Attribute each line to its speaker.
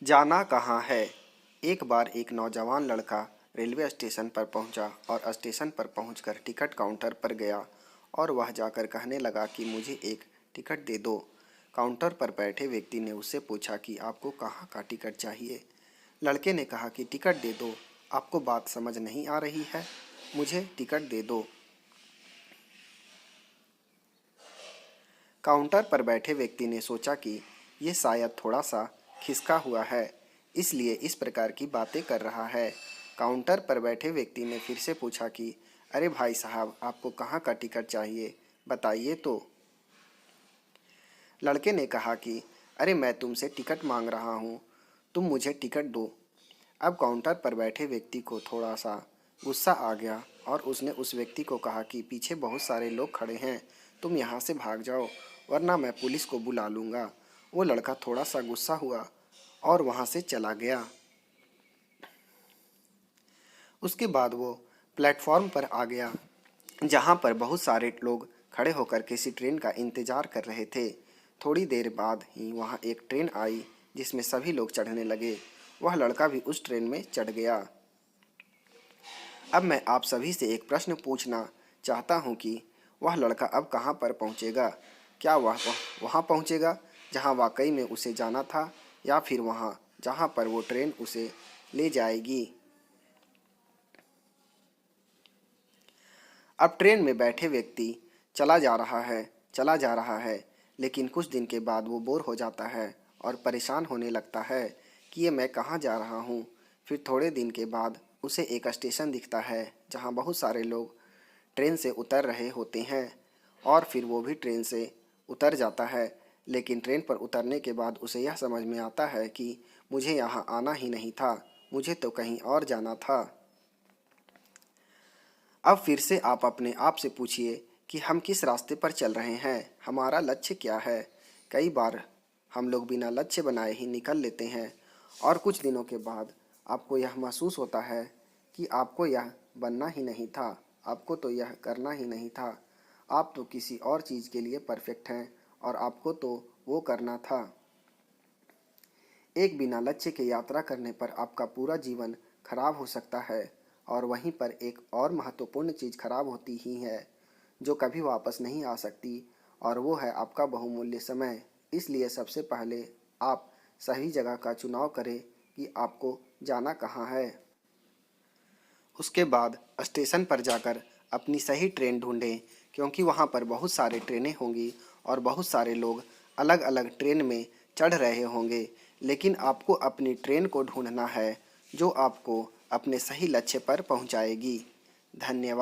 Speaker 1: जाना कहाँ है। एक बार एक नौजवान लड़का रेलवे स्टेशन पर पहुंचा और स्टेशन पर पहुंचकर टिकट काउंटर पर गया और वह जाकर कहने लगा कि मुझे एक टिकट दे दो। काउंटर पर बैठे व्यक्ति ने उससे पूछा कि आपको कहाँ का टिकट चाहिए। लड़के ने कहा कि टिकट दे दो, आपको बात समझ नहीं आ रही है, मुझे टिकट दे दो। काउंटर पर बैठे व्यक्ति ने सोचा कि ये शायद थोड़ा सा खिसका हुआ है, इसलिए इस प्रकार की बातें कर रहा है। काउंटर पर बैठे व्यक्ति ने फिर से पूछा कि अरे भाई साहब, आपको कहाँ का टिकट चाहिए, बताइए तो। लड़के ने कहा कि अरे मैं तुमसे टिकट मांग रहा हूँ, तुम मुझे टिकट दो। अब काउंटर पर बैठे व्यक्ति को थोड़ा सा गुस्सा आ गया और उसने उस व्यक्ति को कहा कि पीछे बहुत सारे लोग खड़े हैं, तुम यहाँ से भाग जाओ वरना मैं पुलिस को बुला लूँगा। वो लड़का थोड़ा सा गुस्सा हुआ और वहाँ से चला गया। उसके बाद वो प्लेटफॉर्म पर आ गया जहाँ पर बहुत सारे लोग खड़े होकर किसी ट्रेन का इंतज़ार कर रहे थे। थोड़ी देर बाद ही वहाँ एक ट्रेन आई जिसमें सभी लोग चढ़ने लगे। वह लड़का भी उस ट्रेन में चढ़ गया। अब मैं आप सभी से एक प्रश्न पूछना चाहता हूँ कि वह लड़का अब कहाँ पर पहुँचेगा। क्या वह वहाँ पहुँचेगा जहाँ वाकई में उसे जाना था, या फिर वहाँ जहाँ पर वो ट्रेन उसे ले जाएगी। अब ट्रेन में बैठे व्यक्ति चला जा रहा है, लेकिन कुछ दिन के बाद वो बोर हो जाता है और परेशान होने लगता है कि ये मैं कहाँ जा रहा हूँ। फिर थोड़े दिन के बाद उसे एक स्टेशन दिखता है जहाँ बहुत सारे लोग ट्रेन से उतर रहे होते हैं और फिर वो भी ट्रेन से उतर जाता है। लेकिन ट्रेन पर उतरने के बाद उसे यह समझ में आता है कि मुझे यहाँ आना ही नहीं था, मुझे तो कहीं और जाना था। अब फिर से आप अपने आप से पूछिए कि हम किस रास्ते पर चल रहे हैं, हमारा लक्ष्य क्या है। कई बार हम लोग बिना लक्ष्य बनाए ही निकल लेते हैं और कुछ दिनों के बाद आपको यह महसूस होता है कि आपको यह बनना ही नहीं था, आपको तो यह करना ही नहीं था, आप तो किसी और चीज़ के लिए परफेक्ट हैं और आपको तो वो करना था। एक बिना लक्ष्य के यात्रा करने पर आपका पूरा जीवन खराब हो सकता है और वहीं पर एक और महत्वपूर्ण चीज़ खराब होती ही है जो कभी वापस नहीं आ सकती, और वो है आपका बहुमूल्य समय। इसलिए सबसे पहले आप सही जगह का चुनाव करें कि आपको जाना कहाँ है। उसके बाद स्टेशन पर जाकर अपनी सही ट्रेन ढूंढें, क्योंकि वहाँ पर बहुत सारे ट्रेनें होंगी और बहुत सारे लोग अलग अलग ट्रेन में चढ़ रहे होंगे। लेकिन आपको अपनी ट्रेन को ढूंढना है जो आपको अपने सही लक्ष्य पर पहुँचाएगी। धन्यवाद।